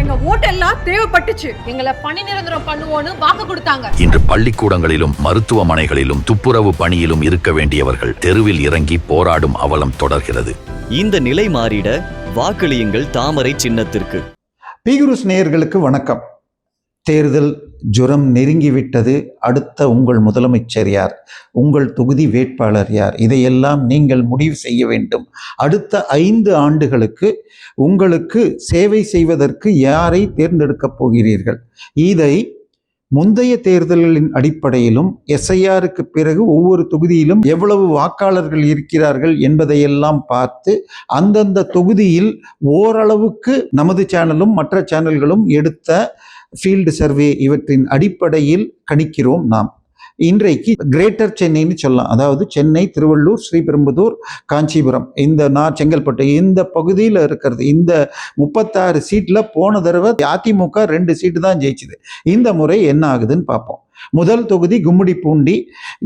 எங்க ஓட்டெல்லாம் தேவைப்பட்டுச்சு. எங்களை பணி நிரந்தரம் பண்ணுவோன்னு வாக்கு கொடுத்தாங்க. இன்று பள்ளிக்கூடங்களிலும் மருத்துவமனைகளிலும் துப்புரவு பணியிலும் இருக்க வேண்டியவர்கள் தெருவில் இறங்கி போராடும் அவலம் தொடர்கிறது. இந்த நிலை மாறிட வாக்களியுங்கள் தாமரை சின்னத்திற்கு. பிகுருஸ் நேயர்களுக்கு வணக்கம். தேர்தல் ஜுரம் நெருங்கிவிட்டது. அடுத்த உங்கள் முதலமைச்சர் யார், உங்கள் தொகுதி வேட்பாளர் யார், இதையெல்லாம் நீங்கள் முடிவு செய்ய வேண்டும். அடுத்த 5 ஆண்டுகளுக்கு உங்களுக்கு சேவை செய்வதற்கு யாரை தேர்ந்தெடுக்கப் போகிறீர்கள்? இதை முந்தைய தேர்தல்களின் அடிப்படையிலும் எஸ்ஐஆருக்கு பிறகு ஒவ்வொரு தொகுதியிலும் எவ்வளவு வாக்காளர்கள் இருக்கிறார்கள் என்பதையெல்லாம் பார்த்து அந்தந்த தொகுதியில் ஓரளவுக்கு நமது சேனலும் மற்ற சேனல்களும் எடுத்த ஃபீல்டு சர்வே இவற்றின் அடிப்படையில் கணிக்கிறோம் நாம். இன்றைக்கு கிரேட்டர் சென்னைன்னு சொல்லலாம். அதாவது சென்னை, திருவள்ளூர், ஸ்ரீபெரும்புதூர், காஞ்சிபுரம், இந்த செங்கல்பட்டு இந்த பகுதியில் இருக்கிறது. இந்த 36 சீட்டில் போன தடவை அதிமுக 2 சீட்டு தான் ஜெயிச்சுது. இந்த முறை என்ன ஆகுதுன்னு பார்ப்போம். முதல் தொகுதி கும்மிடிப்பூண்டி.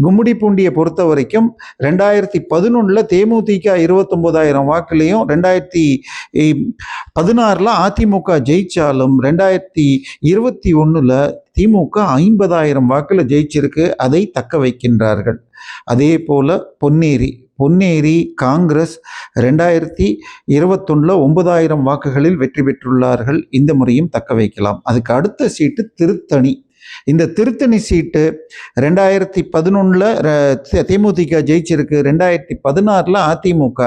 கும்மிடிப்பூண்டியை பொறுத்த வரைக்கும் 2011 தேமுதிக 29,000 வாக்குலையும் 2016 அதிமுக ஜெயிச்சாலும் 2021 திமுக 50,000 வாக்குல ஜெயிச்சிருக்கு. அதை தக்க வைக்கின்றார்கள். அதே போல பொன்னேரி காங்கிரஸ் 2021 9,000 வாக்குகளில் வெற்றி பெற்றுள்ளார்கள். இந்த முறையும் தக்க வைக்கலாம். அதுக்கு அடுத்த சீட்டு திருத்தணி. இந்த திருத்தணி சீட்டு 2011 தேமுதிக ஜெயிச்சிருக்கு. 2016 அதிமுக,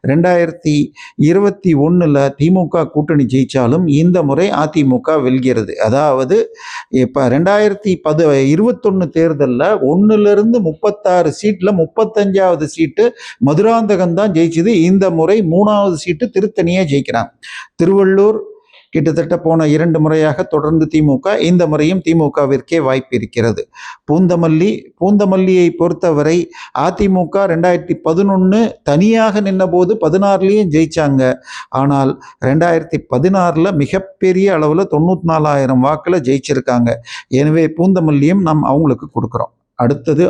2021 திமுக கூட்டணி ஜெயிச்சாலும் இந்த முறை அதிமுக வெல்கிறது. அதாவது இப்போ 2021 தேர்தலில் 1லிருந்து 36 சீட்டில் 35வது சீட்டு மதுராந்தகம் தான் ஜெயிச்சது. இந்த முறை 3வது சீட்டு திருத்தணியே ஜெயிக்கிறான். திருவள்ளூர் கிட்டத்தட்ட போன 2 முறையாக தொடர்ந்து திமுக, இந்த முறையும் திமுகவிற்கே வாய்ப்பு இருக்கிறது. பூந்தமல்லியை பொறுத்தவரை அதிமுக 2011 தனியாக நின்னபோது 16லையும் ஜெயிச்சாங்க. ஆனால் 2016 மிகப்பெரிய அளவில் 94,000 வாக்கில் ஜெயிச்சிருக்காங்க. எனவே பூந்தமல்லியும் நாம் அவங்களுக்கு கொடுக்குறோம். அடுத்தது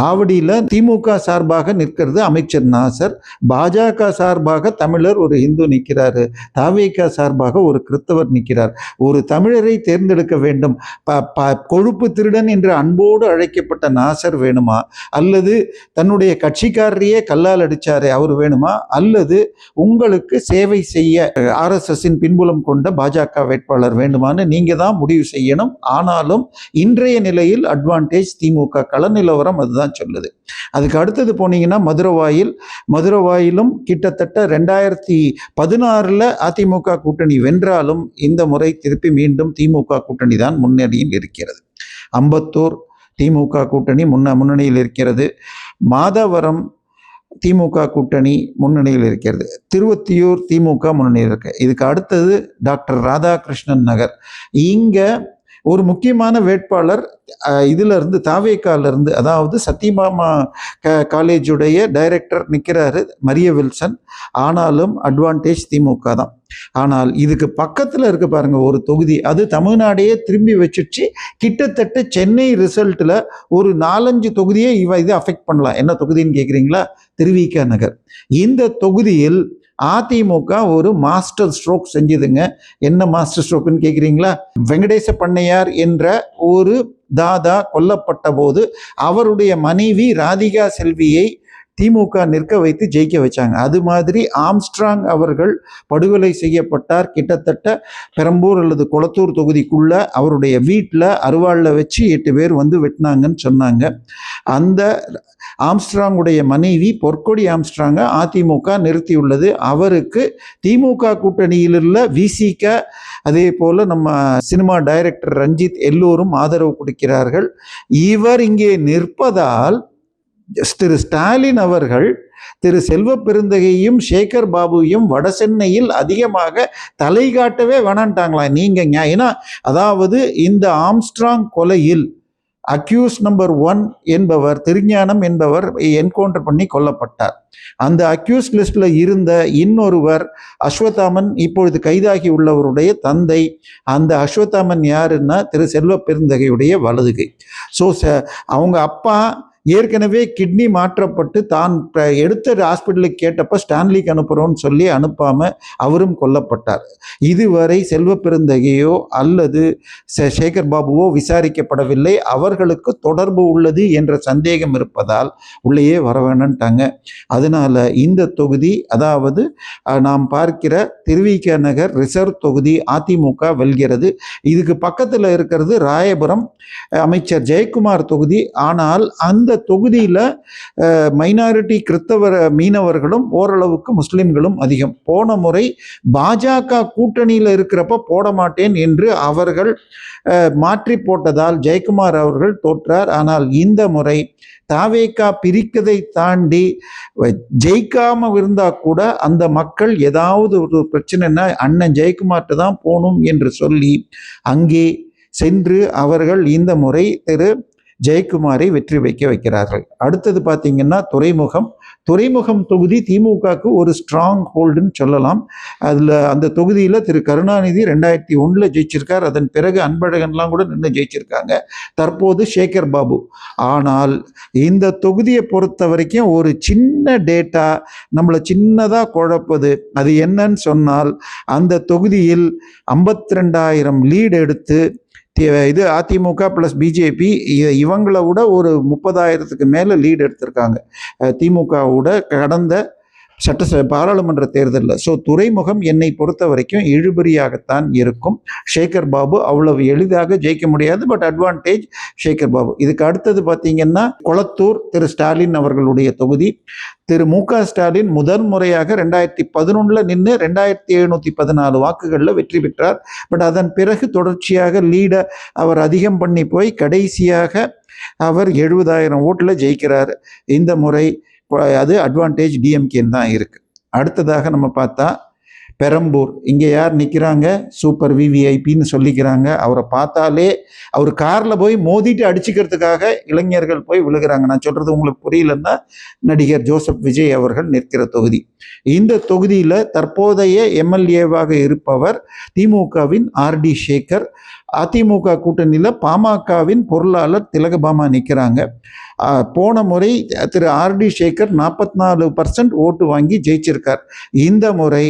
ஆவடியில் திமுக சார்பாக நிற்கிறது அமைச்சர் நாசர். பாஜக சார்பாக தமிழர் ஒரு இந்து நிற்கிறாரு. தவிக சார்பாக ஒரு கிறிஸ்தவர் நிற்கிறார். ஒரு தமிழரை தேர்ந்தெடுக்க வேண்டும். கொழுப்பு திருடன் என்று அன்போடு அழைக்கப்பட்ட நாசர் வேணுமா, அல்லது தன்னுடைய கட்சிக்காரரையே கல்லால் அடிச்சாரே அவர் வேணுமா, அல்லது உங்களுக்கு சேவை செய்ய RSSன் பின்புலம் கொண்ட பாஜக வேட்பாளர் வேண்டுமான்னு நீங்க தான் முடிவு செய்யணும். ஆனாலும் இன்றைய நிலையில் அட்வான்டேஜ் திமுக. கள நிலவரம் அதுதான் சொல்லுது. அதுக்கு அடுத்தது போனீங்கன்னா மதுரவாயிலும் கிட்டத்தட்ட 2016 அதிமுக கூட்டணி வென்றாலும் இந்த முறை திருப்பி மீண்டும் திமுக கூட்டணி தான் முன்னணியில் இருக்கிறது. அம்பத்தூர் திமுக கூட்டணி முன்னணியில் இருக்கிறது. மாதவரம் திமுக கூட்டணி முன்னணியில் இருக்கிறது. திருவொத்தியூர் திமுக முன்னணியில் இருக்கு. இதுக்கு அடுத்தது டாக்டர் ராதாகிருஷ்ணன் நகர். இங்க ஒரு முக்கியமான வேட்பாளர் இதிலிருந்து தாவேக்காலிருந்து, அதாவது சத்தியபாமா காலேஜுடைய டைரக்டர் நிற்கிறாரு மரிய வில்சன். ஆனாலும் அட்வான்டேஜ் திமுக தான். ஆனால் இதுக்கு பக்கத்தில் இருக்க பாருங்க ஒரு தொகுதி, அது தமிழ்நாடையே திரும்பி வச்சுச்சு. கிட்டத்தட்ட சென்னை ரிசல்ட்டில் ஒரு 4-5 தொகுதியே இது அஃபெக்ட் பண்ணலாம். என்ன தொகுதின்னு கேட்குறீங்களா? திருவிக நகர். இந்த தொகுதியில் அதிமுக ஒரு மாஸ்டர் ஸ்ட்ரோக் செஞ்சதுங்க. என்ன மாஸ்டர் ஸ்ட்ரோக்குன்னு கேட்குறீங்களா? வெங்கடேச பண்ணையார் என்ற ஒரு தாதா கொல்லப்பட்ட போது அவருடைய மனைவி ராதிகா செல்வியை திமுக நிற்க வைத்து ஜெயிக்க வச்சாங்க. அது மாதிரி ஆம்ஸ்ட்ராங் அவர்கள் படுகொலை செய்யப்பட்டார். கிட்டத்தட்ட பெரம்பூர் அல்லது கொளத்தூர் தொகுதிக்குள்ள அவருடைய வீட்டில் அருவாளில் வச்சு 8 பேர் வந்து வெட்டினாங்கன்னு சொன்னாங்க. அந்த ஆம்ஸ்ட்ராங்குடைய மனைவி பொற்கொடி ஆம்ஸ்ட்ராங்க அதிமுக நிறுத்தியுள்ளது. அவருக்கு திமுக கூட்டணியில் உள்ள விசிக, அதே போல நம்ம சினிமா டைரக்டர் ரஞ்சித் எல்லோரும் ஆதரவு கொடுக்கிறார்கள். இவர் இங்கே நிற்பதால் திரு ஸ்டாலின் அவர்கள் திரு செல்வ பெருந்தகையும் சேகர் பாபுவையும் வட சென்னையில் அதிகமாக தலை காட்டவே வேணான்ட்டாங்களாம். நீங்க ஏன்னா, அதாவது இந்த ஆம்ஸ்ட்ராங் கொலையில் அக்யூஸ் நம்பர் 1 என்பவர் திருஞானம் என்பவர் என்கவுண்டர் பண்ணி கொல்லப்பட்டார். அந்த அக்யூஸ் லிஸ்ட்ல இருந்த இன்னொருவர் அஸ்வத்தாமன், இப்பொழுது கைதாகி உள்ளவருடைய தந்தை. அந்த அஸ்வத்தாமன் யாருன்னா திரு செல்வ பெருந்தகையுடைய வலதுகை. ஸோ அவங்க அப்பா ஏற்கனவே கிட்னி மாற்றப்பட்டு தான் எடுத்த ஹாஸ்பிட்டலுக்கு கேட்டப்ப ஸ்டான்லிக்கு அனுப்புகிறோன்னு சொல்லி அனுப்பாமல் அவரும் கொல்லப்பட்டார். இதுவரை செல்வ பெருந்தகையோ அல்லது சேகர் பாபுவோ விசாரிக்கப்படவில்லை. அவர்களுக்கு தொடர்பு உள்ளது என்ற சந்தேகம் இருப்பதால் உள்ளேயே வர வேணுன்ட்டாங்க. அதனால் இந்த தொகுதி, அதாவது நாம் பார்க்கிற திருவிக நகர் ரிசர்வ் தொகுதி அதிமுக வெல்கிறது. இதுக்கு பக்கத்தில் இருக்கிறது ராயபுரம் அமைச்சர் ஜெயக்குமார் தொகுதி. ஆனால் அந்த தொகுதியில் மைனாரிட்டி கிறிஸ்தவ மீனவர்களும் ஓரளவுக்கு முஸ்லிம்களும் அதிகம். போன முறை பாஜக கூட்டணியில் இருக்கிறப்ப போட மாட்டேன் என்று அவர்கள் மாற்றி போட்டதால் ஜெயக்குமார் அவர்கள் தோற்றார். ஆனால் இந்த முறை தாவேகா பிரிக்கதை தாண்டி ஜெயிக்காம இருந்தா கூட அந்த மக்கள் ஏதாவது ஒரு பிரச்சனைன்னா அண்ணன் ஜெயக்குமார்ட்டு தான் போகணும் என்று சொல்லி அங்கே சென்று அவர்கள் இந்த முறை திரு ஜெயக்குமாரை வெற்றி வைக்கிறார்கள். அடுத்தது பார்த்தீங்கன்னா துறைமுகம் தொகுதி திமுகவுக்கு ஒரு ஸ்ட்ராங் ஹோல்டுன்னு சொல்லலாம். அதில் அந்த தொகுதியில் திரு கருணாநிதி 2001 ஜெயிச்சிருக்கார். அதன் பிறகு அன்பழகன்லாம் கூட நின்று ஜெயிச்சிருக்காங்க. தற்போது சேகர் பாபு. ஆனால் இந்த தொகுதியை பொறுத்த வரைக்கும் ஒரு சின்ன டேட்டா நம்மளை சின்னதாக குழப்புது. அது என்னன்னு சொன்னால், அந்த தொகுதியில் 52,000 லீடு எடுத்து இது அதிமுக ப்ளஸ் பிஜேபி இவங்கள விட ஒரு 30,000க்கு மேலே லீடு எடுத்திருக்காங்க திமுகவோட கடந்த பாராளுமன்ற தேர்தலில். ஸோ துறைமுகம் என்னை பொறுத்த வரைக்கும் இழுபறியாகத்தான் இருக்கும். சேகர் பாபு அவ்வளவு எளிதாக ஜெயிக்க முடியாது. But advantage Sekar Babu. இதுக்கு அடுத்தது பார்த்தீங்கன்னா கொளத்தூர் திரு ஸ்டாலின் அவர்களுடைய தொகுதி. திரு மு.க. ஸ்டாலின் முதல் முறையாக 2011 நின்று 2714 வாக்குகளில் வெற்றி பெற்றார். பட் அதன் பிறகு தொடர்ச்சியாக லீடை அவர் அதிகம் பண்ணி போய் கடைசியாக அவர் 70,000 ஓட்டில் ஜெயிக்கிறார். இந்த முறை அது அட்வான்டேஜ் டிஎம்கேன்னு தான் இருக்குது. அடுத்ததாக நம்ம பார்த்தா பெரம்பூர். இங்கே யார் நிற்கிறாங்க? சூப்பர் விவிஐபின்னு சொல்லிக்கிறாங்க. அவரை பார்த்தாலே அவர் காரில் போய் மோதிட்டு அடிச்சுக்கிறதுக்காக இளைஞர்கள் போய் விழுகிறாங்க. நான் சொல்கிறது உங்களுக்கு புரியலன்னா, நடிகர் ஜோசப் விஜய் அவர்கள் நிற்கிற தொகுதி. இந்த தொகுதியில் தற்போதைய எம்எல்ஏவாக இருப்பவர் திமுகவின் ஆர்டி சேகர். அதிமுக கூட்டணியில் பாமகவின் பொருளாளர் திலகபாமா நிற்கிறாங்க. போன முறை திரு ஆர்டி சேகர் 44% ஓட்டு வாங்கி ஜெயிச்சிருக்கார். இந்த முறை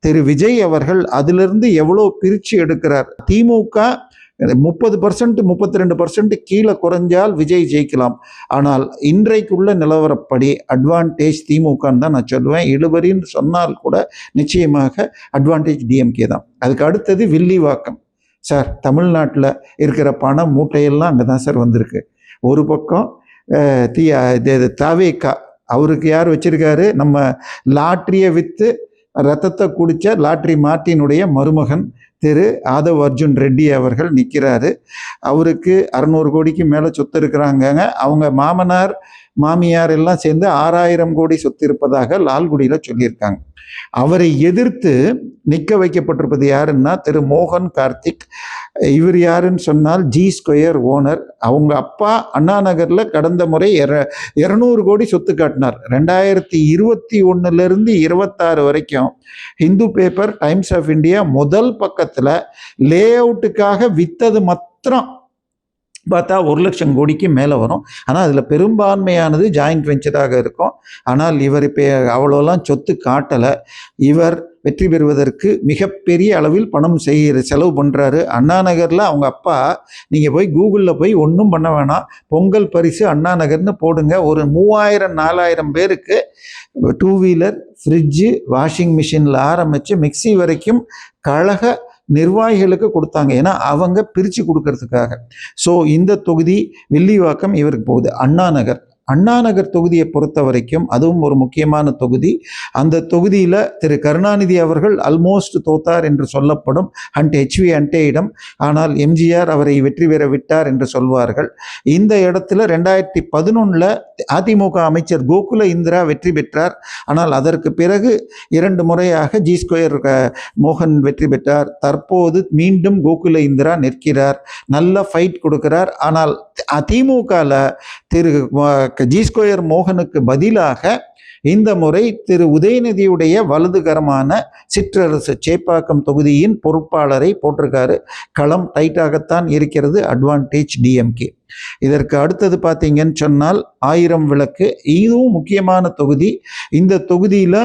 திரு விஜய் அவர்கள் அதிலிருந்து எவ்வளோ பிரித்து எடுக்கிறார். திமுக 30% 32% கீழே குறைஞ்சால் விஜய் ஜெயிக்கலாம். ஆனால் இன்றைக்குள்ள நிலவரப்படி அட்வான்டேஜ் திமுகன்னு தான் நான் சொல்லுவேன். இழுபறின்னு சொன்னால் கூட நிச்சயமாக அட்வான்டேஜ் டிஎம்கே தான். அதுக்கு அடுத்தது வில்லிவாக்கம். சார், தமிழ்நாட்டில் இருக்கிற பண மூட்டையெல்லாம் அங்கே தான் சார் வந்திருக்கு. ஒரு பக்கம் தாவேகா, அவருக்கு யார் வச்சிருக்காரு? நம்ம லாட்ரியை விற்று ரத்தத்தை குடித்த லாட்ரி மார்ட்டினுடைய மருமகன் திரு ஆதவ் அர்ஜுன் ரெட்டி அவர்கள் நிற்கிறாரு. அவருக்கு 600 கோடிக்கு மேலே சொத்து இருக்கிறாங்க. அவங்க மாமனார் மாமியார் எல்லாம் சேர்ந்து 6,000 கோடி சொத்து இருப்பதாக லால்குடியில் சொல்லியிருக்காங்க. அவரை எதிர்த்து நிற்க வைக்கப்பட்டிருப்பது யாருன்னா திரு மோகன் கார்த்திக். இவர் யாருன்னு சொன்னால் G2 ஓனர். அவங்க அப்பா அண்ணா நகரில் கடந்த முறை 200 கோடி சொத்து காட்டினார். 2021 26 வரைக்கும் Hindu paper, Times of India முதல் பக்கத்தில் லே அவுட்டுக்காக விற்றது மாத்திரம் பார்த்தா 1,00,000 கோடிக்கு மேலே வரும். ஆனால் அதில் பெரும்பான்மையானது ஜாயிண்ட் வெஞ்சராக இருக்கும். ஆனால் இவர் இப்போ அவ்வளோலாம் சொத்து காட்டலை. இவர் வெற்றி பெறுவதற்கு மிகப்பெரிய அளவில் பணம் செலவு பண்ணுறாரு. அண்ணா நகரில் அவங்க அப்பா, நீங்கள் போய் கூகுளில் போய் ஒன்றும் பண்ண வேணாம், பொங்கல் பரிசு அண்ணா நகர்னு போடுங்க, ஒரு 3,000-4,000 பேருக்கு 2 வீலர், ஃப்ரிட்ஜு, வாஷிங் மிஷினில் ஆரம்பித்து மிக்சி வரைக்கும் கழக நிர்வாகிகளுக்கு கொடுத்தாங்க. ஏன்னா அவங்க பிரித்து கொடுக்கறதுக்காக. ஸோ இந்த தொகுதி வில்லிவாக்கம் இவருக்கு போகுது. அண்ணா நகர் தொகுதியை பொறுத்த வரைக்கும் அதுவும் ஒரு முக்கியமான தொகுதி. அந்த தொகுதியில் திரு கருணாநிதி அவர்கள் ஆல்மோஸ்ட் தோத்தார் என்று சொல்லப்படும் HV அண்டேயிடம். ஆனால் எம்ஜிஆர் அவரை வெற்றி பெற விட்டார் என்று சொல்வார்கள். இந்த இடத்துல 2011 அதிமுக அமைச்சர் கோகுல இந்திரா வெற்றி பெற்றார். ஆனால் அதற்கு பிறகு 2 முறையாக G2 மோகன் வெற்றி பெற்றார். தற்போது மீண்டும் கோகுல இந்திரா நிற்கிறார். நல்ல ஃபைட் கொடுக்கிறார். ஆனால் அதிமுகவில் திரு G2 மோகனுக்கு பதிலாக இந்த முறை திரு உதயநிதியுடைய வலதுகரமான சிற்றரசு சேப்பாக்கம் தொகுதியின் பொறுப்பாளரை போட்டிருக்காரு. களம் டைட்டாகத்தான் இருக்கிறது. Advantage DMK. இதற்கு அடுத்தது பார்த்தீங்கன்னு சொன்னால் 1000 விளக்கு, இதுவும் முக்கியமான தொகுதி. இந்த தொகுதியில்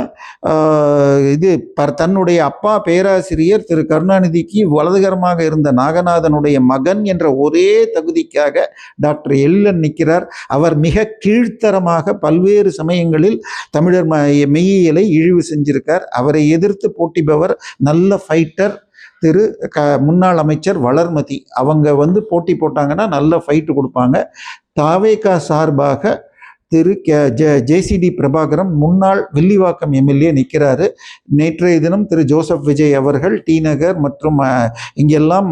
தன்னுடைய அப்பா பேராசிரியர் திரு கருணாநிதிக்கு வலதுகரமாக இருந்த நாகநாதனுடைய மகன் என்ற ஒரே தகுதிக்காக டாக்டர் எழிலன் நிற்கிறார். அவர் மிக கீழ்த்தரமாக பல்வேறு சமயங்களில் தமிழர் மெய்யியலை இழிவு செஞ்சிருக்கார். அவரை எதிர்த்து போட்டிபவர் நல்ல ஃபைட்டர் திரு முன்னாள் அமைச்சர் வளர்மதி. அவங்க போட்டி போட்டாங்கன்னா நல்ல ஃபைட்டு கொடுப்பாங்க. தாவேகா சார்பாக திரு ஜேசிடி பிரபாகரன் முன்னாள் வில்லிவாக்கம் எம்எல்ஏ நிற்கிறாரு. நேற்றைய தினம் திரு ஜோசப் விஜய் அவர்கள் டி நகர் மற்றும் இங்கெல்லாம்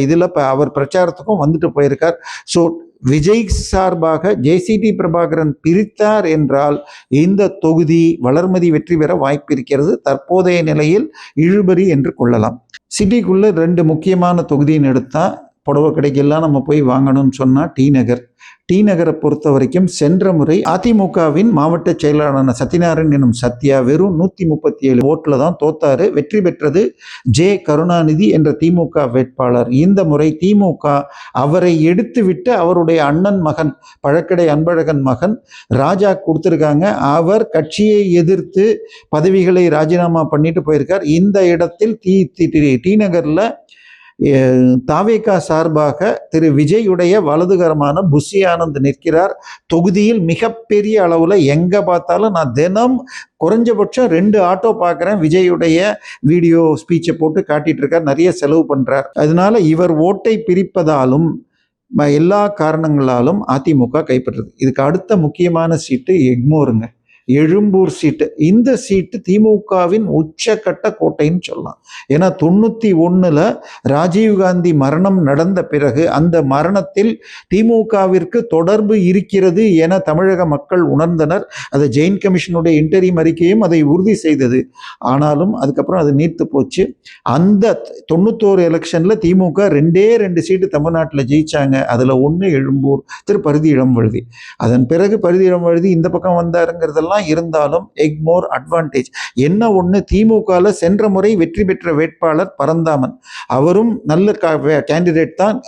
இதில் அவர் பிரச்சாரத்துக்கும் வந்துட்டு போயிருக்கார். ஸோ விஜய் சார்பாக ஜேசிடி பிரபாகரன் பிரித்தார் என்றால் இந்த தொகுதி வளர்மதி வெற்றி பெற வாய்ப்பு இருக்கிறது. தற்போதைய நிலையில் இழுபறி என்று கொள்ளலாம். சிட்டிக்குள்ளே 2 முக்கியமான தொகுதின்னு எடுத்தால் புடவை கடைக்கெல்லாம் நம்ம போய் வாங்கணும்னு சொன்னால் டி நகரை பொறுத்த வரைக்கும் சென்ற முறை அதிமுகவின் மாவட்ட செயலாளரான சத்யநாராயணன் எனும் சத்யா வெறும் 137 ஓட்டில் தான் தோத்தாரு. வெற்றி பெற்றது ஜே கருணாநிதி என்ற திமுக வேட்பாளர். இந்த முறை திமுக அவரை எடுத்துவிட்டு அவருடைய அண்ணன் மகன் பழக்கடை அன்பழகன் மகன் ராஜா கொடுத்துருக்காங்க. அவர் கட்சியை எதிர்த்து பதவிகளை ராஜினாமா பண்ணிட்டு போயிருக்கார். இந்த இடத்தில் டி நகரில் தாவேகா சார்பாக திரு விஜயுடைய வலதுகரமான புஷி ஆனந்த் நிற்கிறார். தொகுதியில் மிகப்பெரிய அளவில் எங்கே பார்த்தாலும் நான் தினம் குறைஞ்சபட்சம் 2 ஆட்டோ பார்க்குறேன். விஜயுடைய வீடியோ ஸ்பீச்சை போட்டு காட்டிட்டு இருக்கார். நிறைய செலவு பண்ணுறார். அதனால இவர் ஓட்டை பிரிப்பதாலும் எல்லா காரணங்களாலும் அதிமுக கைப்பற்றுறது. இதுக்கு அடுத்த முக்கியமான சீட்டு எக்மோருங்க, எழும்பூர் சீட்டு. இந்த சீட்டு திமுகவின் உச்சக்கட்ட கோட்டைன்னு சொல்லலாம். ஏன்னா 91 ராஜீவ்காந்தி மரணம் நடந்த பிறகு அந்த மரணத்தில் திமுகவிற்கு தொடர்பு இருக்கிறது என தமிழக மக்கள் உணர்ந்தனர். அது ஜெயின் கமிஷனுடைய இன்டரிம் அறிக்கையும் அதை உறுதி செய்தது. ஆனாலும் அதுக்கப்புறம் அது நீர்த்து போச்சு. அந்த 91 எலெக்ஷனில் திமுக 2 சீட்டு தமிழ்நாட்டில் ஜெயிச்சாங்க. அதில் 1 எழும்பூர் திரு பரிதி இளம்வழுதி. அதன் பிறகு பரிதி இளம்வழுதி இந்த பக்கம் வந்தாருங்கிறதெல்லாம் இருந்தாலும் எக்மோர் அட்வான்டேஜ். என்ன ஒன்று, திமுகவில் சென்ற முறை வெற்றி பெற்ற வேட்பாளர் பரந்தாமன், அவரும் நல்ல கேண்டிடேட் தான்.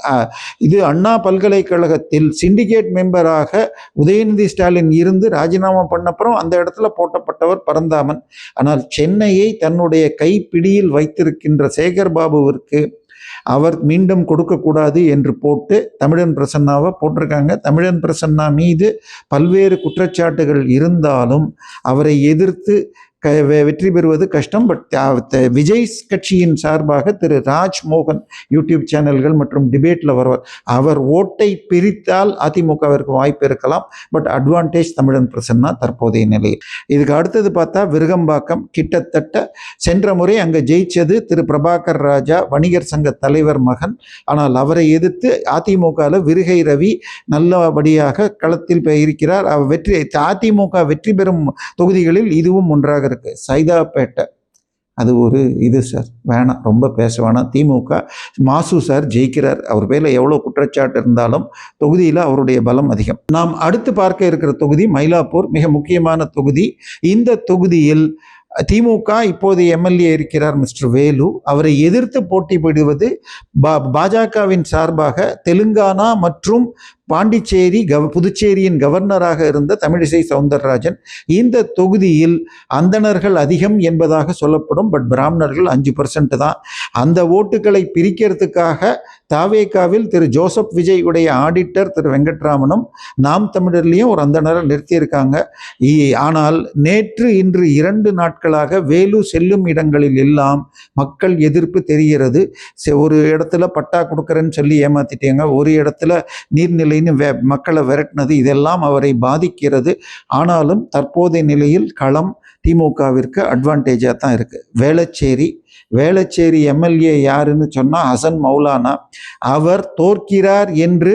இது அண்ணா பல்கலைக்கழகத்தில் சிண்டிகேட் மெம்பராக உதயநிதி ஸ்டாலின் இருந்து ராஜினாமா பண்ணப்புறம் அந்த இடத்துல போட்டப்பட்டவர் பரந்தாமன். ஆனால் சென்னையை தன்னுடைய கைப்பிடியில் வைத்திருக்கின்ற சேகர் பாபுவிற்கு அவர் மீண்டும் கொடுக்கக்கூடாது என்று போட்டு தமிழன் பிரசன்னாவை போட்டிருக்காங்க. தமிழன் பிரசன்னா மீது பல்வேறு குற்றச்சாட்டுகள் இருந்தாலும் அவரை எதிர்த்து வெற்றி பெறுவது கஷ்டம். பட் விஜய் கட்சியின் சார்பாக திரு ராஜ்மோகன் யூடியூப் சேனல்கள் மற்றும் டிபேட்டில் வருவார். அவர் ஓட்டை பிரித்தால் அதிமுகவிற்கு வாய்ப்பு இருக்கலாம். பட் அட்வான்டேஜ் தமிழன் பிரசன்னா தற்போதைய நிலையில். இதுக்கு அடுத்தது பார்த்தா விருகம்பாக்கம். கிட்டத்தட்ட சென்ற முறை அங்கே ஜெயிச்சது திரு பிரபாகர் ராஜா, வணிகர் சங்க தலைவர் மகன். ஆனால் அவரை எதிர்த்து அதிமுகவில் விருகை ரவி நல்லபடியாக களத்தில் இருக்கிறார். அதிமுக வெற்றி பெறும் தொகுதிகளில் இதுவும் ஒன்றாக இருக்கு. சைதாப்பேட்டை அது ஒரு இது சார், வேணாம், ரொம்ப பேச வேணாம். திமுக மாசு சார் ஜெயிக்கிறார். அவர் பேரில் எவ்வளோ குற்றச்சாட்டு இருந்தாலும் தொகுதியில் அவருடைய பலம் அதிகம். நாம் அடுத்து பார்க்க இருக்கிற தொகுதி மயிலாப்பூர், மிக முக்கியமான தொகுதி. இந்த தொகுதியில் திமுக இப்போதைய எம்எல்ஏ இருக்கிறார் மிஸ்டர் வேலு. அவரை எதிர்த்து போட்டி போடுவது பாஜகவின் சார்பாக தெலுங்கானா மற்றும் பாண்டிச்சேரி புதுச்சேரியின் கவர்னராக இருந்த தமிழிசை சவுந்தரராஜன். இந்த தொகுதியில் அந்தணர்கள் அதிகம் என்பதாக சொல்லப்படும். பட் பிராமணர்கள் 5% தான். அந்த ஓட்டுகளை பிரிக்கிறதுக்காக தாவேகாவில் திரு ஜோசப் விஜய் உடைய ஆடிட்டர் திரு வெங்கட்ராமனும் நாம் தமிழர்லையும் ஒரு அந்தணரை நிறுத்தியிருக்காங்க. ஆனால் நேற்று இன்று 2 நாட்களாக வேலு செல்லும் இடங்களில் எல்லாம் மக்கள் எதிர்ப்பு தெரிகிறது. ஒரு இடத்துல பட்டா கொடுக்குறேன்னு சொல்லி ஏமாத்திட்டேங்க, ஒரு இடத்துல நீர்நிலை மக்களை விரட்டினது, இதெல்லாம் அவரை பாதிக்கிறது. ஆனாலும் தற்போதைய நிலையில் களம் திமுகவிற்கு அட்வான்டேஜாக தான் இருக்குது. வேளச்சேரி எம்எல்ஏ யாருன்னு சொன்னால் ஹசன் மௌலானா. அவர் தோற்கிறார் என்று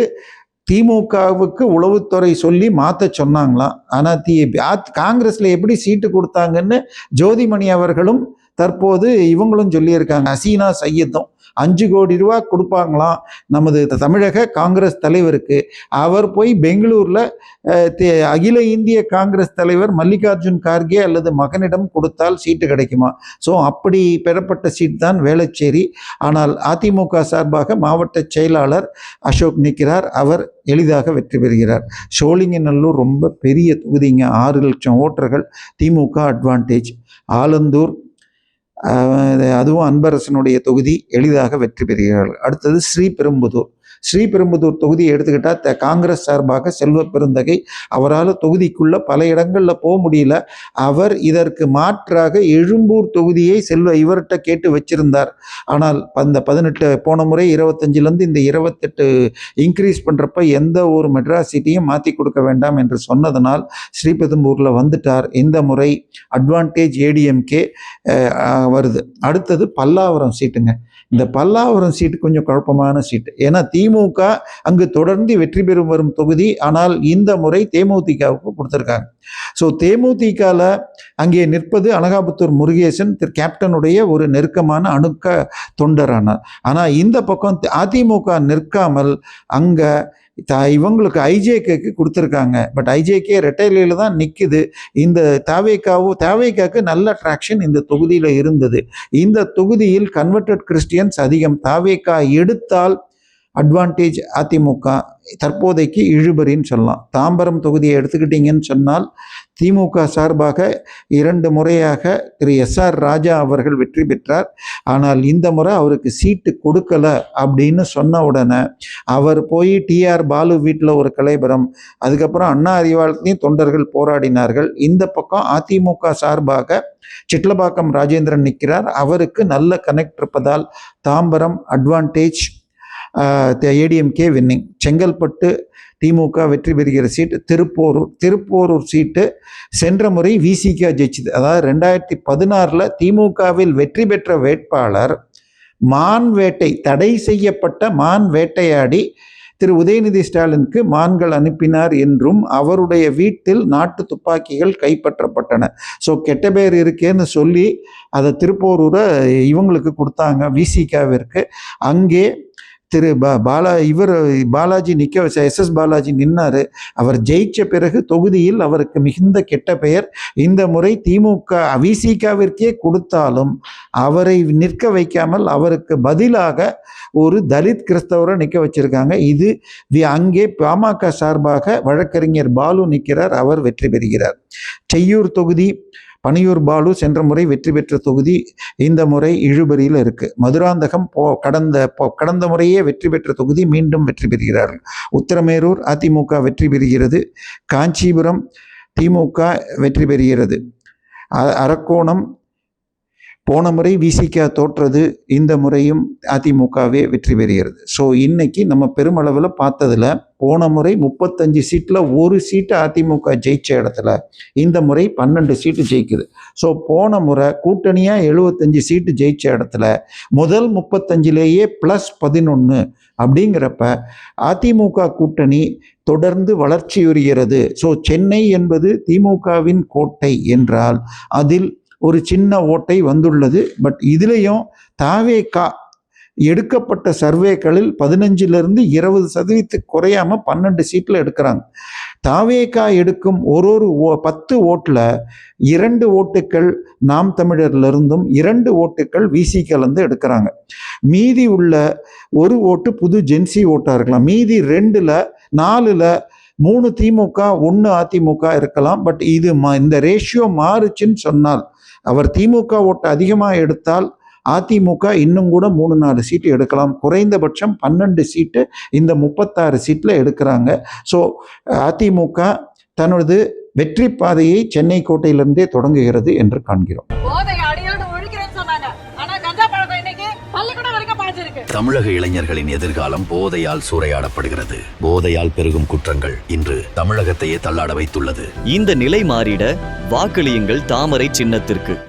திமுகவுக்கு உளவுத்துறை சொல்லி மாற்ற சொன்னாங்களாம். ஆனால் காங்கிரஸில் எப்படி சீட்டு கொடுத்தாங்கன்னு ஜோதிமணி அவர்களும் தற்போது இவங்களும் சொல்லியிருக்காங்க. ஹசீனா சையதும் 5 கோடி ரூபா கொடுப்பாங்களாம் நமது தமிழக காங்கிரஸ் தலைவருக்கு. அவர் போய் பெங்களூரில் அகில இந்திய காங்கிரஸ் தலைவர் மல்லிகார்ஜுன் கார்கே அல்லது மகனிடம் கொடுத்தால் சீட்டு கிடைக்குமா? ஸோ அப்படி பெறப்பட்ட சீட் தான் வேளச்சேரி. ஆனால் அதிமுக சார்பாக மாவட்ட செயலாளர் அசோக் நிற்கிறார். அவர் எளிதாக வெற்றி பெறுகிறார். சோழிங்கநல்லூர் ரொம்ப பெரிய தொகுதிங்க, 6 லட்சம் ஓட்டர்கள், திமுக அட்வான்டேஜ். ஆலந்தூர் அதுவும் அன்பரசனுடைய தொகுதி, எளிதாக வெற்றி பெறுகிறார்கள். அடுத்தது ஸ்ரீபெரும்புதூர் தொகுதியை எடுத்துக்கிட்டால் காங்கிரஸ் சார்பாக செல்வ பெருந்தகை, அவரால் தொகுதிக்குள்ள பல இடங்களில் போக முடியல. அவர் இதற்கு மாற்றாக எழும்பூர் தொகுதியை இவர்கிட்ட கேட்டு வச்சிருந்தார். ஆனால் அந்த 18 போன முறை 25லேருந்து இந்த 28 இன்க்ரீஸ் பண்ணுறப்ப எந்த ஒரு மெட்ராஸ் சீட்டையும் மாற்றி கொடுக்க வேண்டாம் என்று சொன்னதனால் ஸ்ரீபெரும்பூரில் வந்துட்டார். இந்த முறை அட்வான்டேஜ் ஏடிஎம்கே வருது. அடுத்தது பல்லாவரம் சீட்டுங்க. இந்த பல்லாவரம் சீட்டு கொஞ்சம் குழப்பமான சீட்டு. ஏன்னா திமுக அங்கு தொடர்ந்து வெற்றி பெறும் வரும் தொகுதி. ஆனால் இந்த முறை தேமுதிகவுக்கு கொடுத்துருக்காங்க. ஸோ தேமுதிகவில் அங்கே நிற்பது அனகாபுத்தூர் முருகேசன், கேப்டனுடைய ஒரு நெருக்கமான அணுக்க தொண்டரானார். ஆனால் இந்த பக்கம் அதிமுக நிற்காமல் அங்கே இவங்களுக்கு ஐஜேகேக்கு கொடுத்துருக்காங்க. பட் ஐஜேகே ரெட்டையில தான் நிற்குது. இந்த தாவேக்காவுக்கு நல்ல ட்ராக்ஷன் இந்த தொகுதியில் இருந்தது. இந்த தொகுதியில் கன்வெர்டட் கிறிஸ்டியன்ஸ் அதிகம். தாவேக்கா எடுத்தால் அட்வான்டேஜ் அதிமுக, தற்போதைக்கு இழுபறின்னு சொல்லலாம். தாம்பரம் தொகுதியை எடுத்துக்கிட்டிங்கன்னு சொன்னால் திமுக சார்பாக 2 முறையாக திரு SR ராஜா அவர்கள் வெற்றி பெற்றார். ஆனால் இந்த முறை அவருக்கு சீட்டு கொடுக்கல அப்படின்னு சொன்ன உடனே அவர் போய் TR பாலு வீட்டில் ஒரு கலைபரம், அதுக்கப்புறம் அண்ணா அறிவாலயத்தையும் தொண்டர்கள் போராடினார்கள். இந்த பக்கம் அதிமுக சார்பாக சிட்லபாக்கம் ராஜேந்திரன் நிற்கிறார். அவருக்கு நல்ல கனெக்ட் இருப்பதால் தாம்பரம் அட்வான்டேஜ், ஏடிஎம்கே வின்னிங். செங்கல்பட்டு திமுக வெற்றி பெறுகிற சீட்டு. திருப்போரூர் சீட்டு சென்ற முறை விசிக ஜெயிச்சது. அதாவது 2016 திமுகவில் வெற்றி பெற்ற வேட்பாளர் மான் வேட்டை, தடை செய்யப்பட்ட மான் வேட்டையாடி திரு உதயநிதி ஸ்டாலினுக்கு மான்கள் அனுப்பினார் என்றும் அவருடைய வீட்டில் நாட்டு துப்பாக்கிகள் கைப்பற்றப்பட்டன. ஸோ கெட்ட பேர் இருக்கேன்னு சொல்லி அதை திருப்போரூரை இவங்களுக்கு கொடுத்தாங்க, விசிகாவிற்கு. அங்கே திரு பாலாஜி நிற்க வச்ச SS பாலாஜி நின்னார். அவர் ஜெயிச்ச பிறகு தொகுதியில் அவருக்கு மிகுந்த கெட்ட பெயர். இந்த முறை திமுக விசிகாவிற்கே கொடுத்தாலும் அவரை நிற்க வைக்காமல் அவருக்கு பதிலாக ஒரு தலித் கிறிஸ்தவரை நிற்க வச்சிருக்காங்க. இது அங்கே பாமக சார்பாக வழக்கறிஞர் பாலு நிற்கிறார். அவர் வெற்றி பெறுகிறார். செய்யூர் தொகுதி பனியூர் பாலு சென்ற முறை வெற்றி பெற்ற தொகுதி, இந்த முறை இழுபறியில் இருக்கு. மதுராந்தகம் கடந்த முறையே வெற்றி பெற்ற தொகுதி, மீண்டும் வெற்றி பெறுகிறார்கள். உத்தரமேரூர் அதிமுக வெற்றி பெறுகிறது. காஞ்சிபுரம் திமுக வெற்றி பெறுகிறது. அரக்கோணம் போன முறை விசிக தோற்றது, இந்த முறையும் அதிமுகவே வெற்றி பெறுகிறது. ஸோ இன்னைக்கு நம்ம பெருமளவில் பார்த்ததில் போன முறை 35 சீட்டில் 1 சீட்டு அதிமுக ஜெயிச்ச இடத்துல இந்த முறை 12 சீட்டு ஜெயிக்குது. ஸோ போன முறை கூட்டணியாக 75 சீட்டு ஜெயிச்ச இடத்துல முதல் 35லேயே +11 அப்படிங்கிறப்ப அதிமுக கூட்டணி தொடர்ந்து வளர்ச்சியுறுகிறது. ஸோ சென்னை என்பது திமுகவின் கோட்டை என்றால் அதில் ஒரு சின்ன ஓட்டை வந்துள்ளது. பட் இதுலேயும் தாவேகா எடுக்கப்பட்ட சர்வேக்களில் 15லிருந்து 20% குறையாமல் 12 சீட்டில் எடுக்கிறாங்க. தாவேகா எடுக்கும் ஒரு 10 ஓட்டில் 2 ஓட்டுக்கள் நாம் தமிழர்லேருந்தும் 2 ஓட்டுக்கள் விசிகலேருந்து எடுக்கிறாங்க. மீதி உள்ள 1 ஓட்டு புது ஜென்சி ஓட்டாக இருக்கலாம். மீதி 2ல் 4ல் 3 திமுக 1 அதிமுக இருக்கலாம். பட் இது இந்த ரேஷியோ மாறுச்சுன்னு சொன்னால், அவர் திமுக ஓட்டு அதிகமாக எடுத்தால் அதிமுக இன்னும் கூட 3-4 சீட்டு எடுக்கலாம். குறைந்தபட்சம் 12 சீட்டு இந்த 36 சீட்டில் எடுக்கிறாங்க. ஸோ அதிமுக தனது வெற்றி பாதையை சென்னை கோட்டையிலிருந்தே தொடங்குகிறது என்று காண்கிறோம். தமிழக இளைஞர்களின் எதிர்காலம் போதையால் சூறையாடப்படுகிறது. போதையால் பெருகும் குற்றங்கள் இன்று தமிழகத்தையே தள்ளாட வைத்துள்ளது. இந்த நிலை மாறிட வாக்களியுங்கள் தாமரை சின்னத்திற்கு.